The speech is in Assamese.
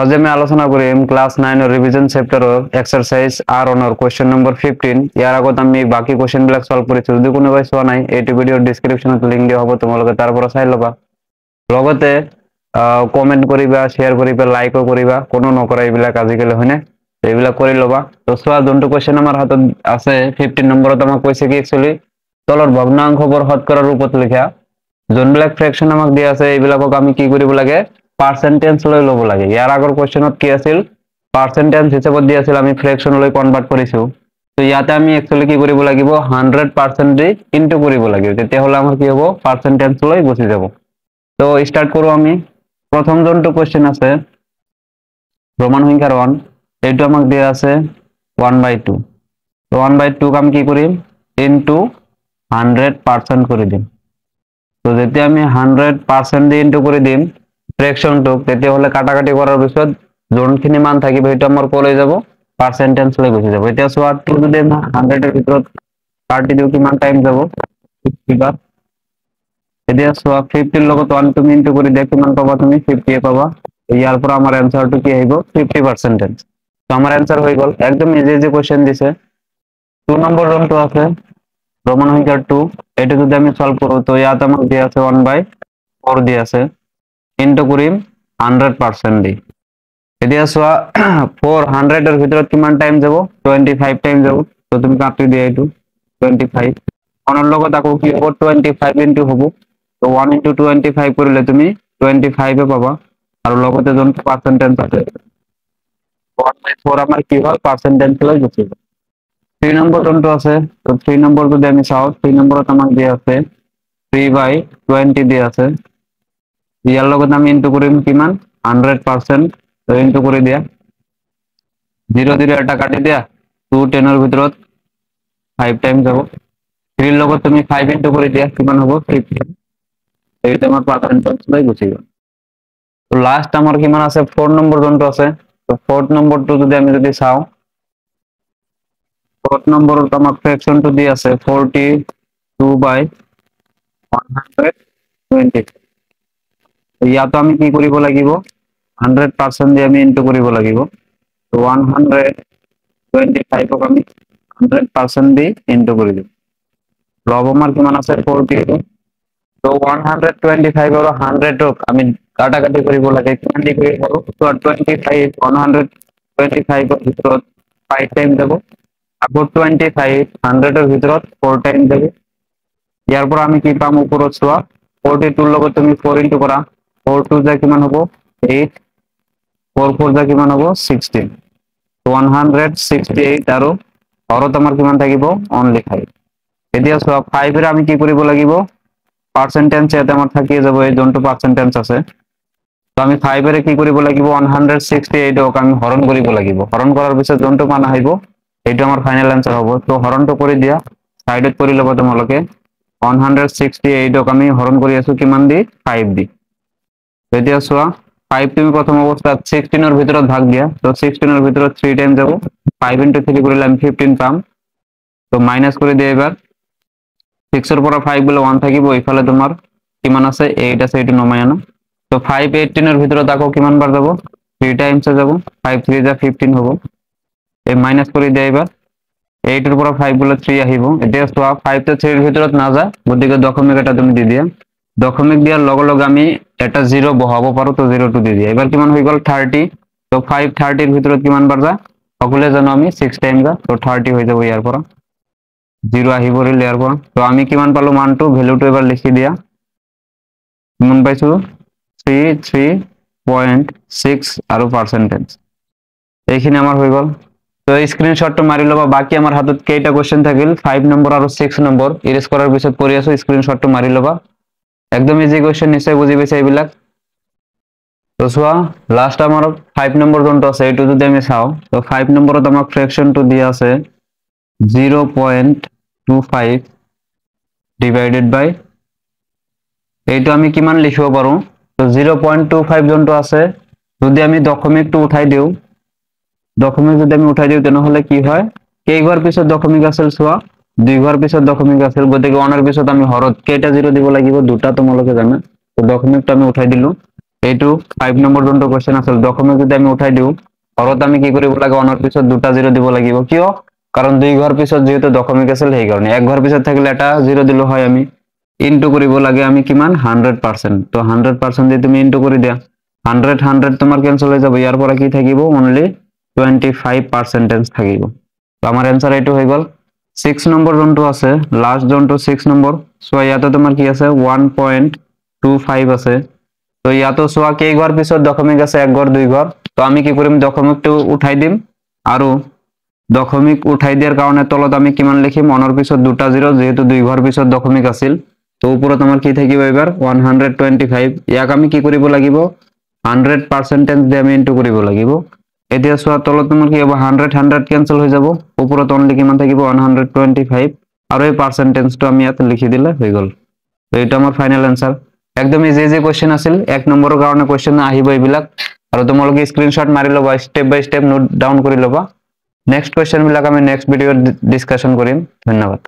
আজি আমি আলোচনা কৰিম ক্লাস 9 ৰ ৰিভিজন চেপ্টাৰৰ এক্সাৰসাইজ R1 ৰ কোৱেশ্চন নম্বৰ 15 ইয়াৰ আগত আমি বাকি কোৱেশ্চন বিলাক সলভ কৰিছো যদি কোনোবাই চোৱা নাই এইটো ভিডিঅৰ ডেসক্ৰিপচনত লিংক দিয়া হ'ব তোমালোকে তাৰ পৰা চাই লবা লগতে কমেন্ট কৰিবা শেয়াৰ কৰিবা লাইকও কৰিবা কোনো নকৰা এইবিলাক আজিকালি হয়নে এইবিলাক কৰি লবা তো চোৱা যোনটো কোৱেশ্চন আমাৰ হাতত আছে 15 নম্বৰত আমাক কৈছে কি একচুয়ালি তলৰ ভগ্নাংশবোৰ শতকৰা ৰূপত লিখা যোনবিলাক ফ্ৰেকশন আমাক দিয়া আছে এইবিলাকক আমি কি কৰিব লাগে পাৰ্সেন্টেজ লৈ লব লাগে ইয়াৰ আগৰ কোৱেশ্চনত কি আছিল পাৰ্সেন্টেজ হিচাপত দিয়া আছিল আমি ফ্ৰেকশন লৈ কনভাৰ্ট কৰিছো তো ইয়াতে আমি একচুয়ালি কি কৰিব লাগিব 100% দি ইনটু কৰিব লাগিব তেতিয়া হলে আমাৰ কি হ'ব পাৰ্সেন্টেজ লৈ গুছি যাব তো স্টাৰ্ট কৰো আমি প্ৰথম যোনটো কোৱেশ্চন আছে ৰোমান সংখ্যাৰ 1 এইটো আমাক দিয়া আছে 1/2 তো 1/2 কাম কি কৰিম ইনটু 100% কৰি দিম তো যেতিয়া আমি 100% দি ইনটু কৰি দিম ফ্ৰেকশন তো তেতিয়া হলে কাটাকাটি কৰাৰ পিছত যোনখিনি মান থাকিব এটা আমাৰ কলৈ যাব পাৰ্সেন্টেজ লৈ গুছি যাব এতিয়া সোৱা 2 যদি 100 এৰ ভিতৰত কাটি দিও কিমান টাইম যাব 50 বাৰ এতিয়া সোৱা 50 এৰ লগত 1 তুমি ইনটু কৰি দিয়া কিমান পাবা তুমি 50 এ পাবা ইয়াৰ পৰা আমাৰ আনসাৰটো কি আহিব 50% তো আমাৰ আনসাৰ হৈ গল একদম ইজি ইজি কোৱেশ্চন দিছে 2 নম্বৰ যোনটো আছে ৰোমান সংখ্যাৰ 2 এটা যদি আমি সলভ কৰো তো ইয়াত আমাক দিয়া আছে 1/4 দিয়া আছে ইনটু কৰিম 100% দি এতিয়া সোৱা 400 এৰ ভিতৰত কিমান টাইম যাব 25 টাইম যাব তো তুমি কাটি দিয়া এটো 25 অনৰ লগত আকৌ কি হ'ব 25 ইনটু হ'ব তো 1 ইনটু 25 কৰিলে তুমি 25 এ পাবা আৰু লগতে যোন পাৰ্সেন্টেজ আছে 1/4 আমাৰ কি হয় পাৰ্সেন্টেজ লৈ গুছি যাব 3 নম্বৰ যোনটো আছে তো 3 নম্বৰ যদি আমি চাও 3 নম্বৰত আমাক দিয়া আছে 3/20 দিয়া আছে ইয়াৰ লগত আমি ইনটু কৰিম কিমান 100% তো ইনটু কৰি দিয়া 0 0 এটা কাটি দিয়া 2 10 এৰ ভিতৰত 5 টাইম যাব 3 এৰ লগত তুমি 5 ইনটু কৰি দিয়া কিমান হ'ব 15 এইটা আমাৰ পাৰ্সেন্টেজ লৈ গুছি গল তো লাস্ট আমাৰ কিমান আছে 4 নম্বৰ যোনটো আছে তো 4th নম্বৰটো যদি আমি চাও 4th নম্বৰত আমাৰ ফ্ৰেকশনটো দি আছে 42/120 ইয়াতো আমি কি কৰিব লাগিব 100% দি আমি ইনটু কৰিব লাগিব তো 125 ক আমি 100% দি ইনটু কৰি দিম লব আমাৰ কিমান আছে 42 তো 125 আৰু 100 ক আমি কাটাকাটি কৰিব লাগে কিমান দি কৰিব পাৰো তো 25 125 ৰ ভিতৰত 5 টাইম যাব আকৌ 25 100 এৰ ভিতৰত 4 টাইম যাব ইয়াৰ পৰা আমি কি পাম ওপৰত সোৱা 42 ৰ লগত তুমি 4 ইনটু কৰা 4 2 যা কিমান হ'ব 8 4 4 যা কিমান হ'ব 16 168 আৰু হৰত আমাৰ কিমান থাকিব অনলি 5 এতিয়া সোৱা 5 এৰ আমি কি কৰিব লাগিব পাৰ্সেন্টেজ ইয়াতে আমাৰ থাকি যাব এই যোনটো পাৰ্সেন্টেজ আছে তো আমি 5 এৰ কি কৰিব লাগিব 168 ক আমি হৰণ কৰিব লাগিব হৰণ কৰাৰ পিছত যোনটো মান আহিব এইটো আমাৰ ফাইনাল আনসাৰ হ'ব তো হৰণটো কৰি দিয়া সাইডত কৰি লব তোমালোকে 168 ক আমি হৰণ কৰি আছো কিমান দি 5 দি এতিয়া সোৱা 5 তুমি প্ৰথম অৱস্থাত 16 এৰ ভিতৰত ভাগ দিয়া তো 16 এৰ ভিতৰত 3 টাইম যাব 5 ইনটু 3 কৰিলে আমি 15 পাম তো মাইনাস কৰি দিয়া এবাৰ 6 এৰ পৰা 5 বলে 1 থাকিব ইফালে তোমাৰ কিমান আছে 8 আছে এটো নমাই আনো তো 5 18 এর ভিতৰত আকৌ কিমান বার যাব 3 টাইমস যাব 5 3 যা 15 হ'ব এই মাইনাস কৰি দিয়া এবাৰ 8 এৰ পৰা 5 বলে 3 আহিব এতিয়া সোৱা 5 তে 3 এৰ ভিতৰত না যায় গতিকে দশমিক এটা তুমি দি দিয়া দশমিক দিয়াৰ লগে লগে আমি এটা 0 বহাব পাৰো তো 0 টু দি দিয়া এবাৰ কিমান হৈ গল 30 তো 5 30 এৰ ভিতৰত কিমান বার যায় সকলে জানো আমি 6 টাইম যা তো 30 হৈ যাব ইয়াৰ পৰা 0 আহি পৰিল ইয়াৰ পৰা তো আমি কিমান পালো মানটো ভ্যালুটো এবাৰ লিখি দিয়া কিমান পাইছো 33.6 আৰু পাৰ্সেন্টেজ এইখিনি আমাৰ হৈ গল তো স্ক্ৰিনশটটো মাৰি লবা বাকি আমাৰ হাতত কেইটা কোশ্চেন থাকিল 5 নম্বৰ আৰু 6 নম্বৰ ইৰেজ কৰাৰ পিছত কৰি আছো স্ক্ৰিনশটটো মাৰি লবা একদম ইজি কোশ্চেন নিশ্চয় বুজি পাইছা এইবিলাক তো সোৱা লাস্ট আমাৰ 5 নম্বৰ যোনটো আছে এটো যদি আমি চাও তো 5 নম্বৰত আমাক ফ্ৰেকশনটো দিয়া আছে 0.25 ডিভাইডেড বাই এইটো আমি কিমান লিখিব পাৰো তো 0.25 যোনটো আছে যদি আমি দশমিকটো উঠাই দিও দশমিক যদি আমি উঠাই দিও তেনেহলে কি হয় কেইবাৰ পিছত দশমিক আছিল সোৱা দুইবাৰ পিছত দশমিক আছিল গতিকে 1 এৰ পিছত আমি হৰত কেইটা 0 দিব লাগিব দুটা তোমালোকে জানা তো দশমিকটো আমি উঠাই দিলো এইটো 5 নম্বৰ যোনটো কোৱেশ্চন আছিল দশমিক যদি আমি উঠাই দিও ঘৰত আমি কি কৰিব লাগে অনৰ পিছত দুটা জিৰো দিব লাগিব কিয় কাৰণ দুই ঘৰ পিছত যেহেতু দশমিক আছিল সেই কাৰণে এক ঘৰ পিছত থাকিলে এটা জিৰো দিলো হয় আমি ইনটু কৰিব লাগে আমি কিমান 100% তো 100% দি তুমি ইনটু কৰি দিয়া 100 তোমাৰ ক্যান্সেল হৈ যাব ইয়াৰ পৰা কি থাকিব অনলি 25% থাকিব তো আমাৰ आंसर এইটো হৈ গল 6 নম্বৰ যোনটো আছে লাস্ট যোনটো 6 নম্বৰ সো ইয়াতে তোমাৰ কি আছে 1.25 আছে তো ইয়াতো সোয়া কেই ঘর পিছত দশমিক আছে এক ঘর দুই ঘর তো আমি কি কৰিম দশমিকটো উঠাই দিম আৰু দশমিক উঠাই দিয়াৰ কাৰণে তলত আমি কিমান লিখিম অনৰ পিছত দুটা জিৰো যেহেতু দুই ঘৰ পিছত দশমিক আছিল তো ওপৰত আমাৰ কি থাকিব এবাৰ 125 ইয়াক আমি কি কৰিব লাগিব 100% দি আমি ইনটু কৰিব লাগিব এতিয়া সোয়া তলত তোমাৰ কি হ'ব 100 ক্যান্সেল হৈ যাব ওপৰত অনলি কিমান থাকিব 125 আৰু এই পাৰ্সেন্টেজটো আমি ইয়াত লিখি দিলে হৈ গল তো এটা আমাৰ ফাইনাল आंसर একদম ইজি ইজি কোশ্চেন আছিল এক নম্বৰৰ কাৰণে কোশ্চেন আহিব এইবিলাক আৰু তোমালোকে স্ক্ৰিনশ্বট মাৰি লবা স্টেপ বাই স্টেপ নোট ডাউন কৰি লবা নেক্সট কোশ্চেন বিলাক আমি নেক্সট ভিডিঅ'ত ডিসকাশন কৰিম ধন্যবাদ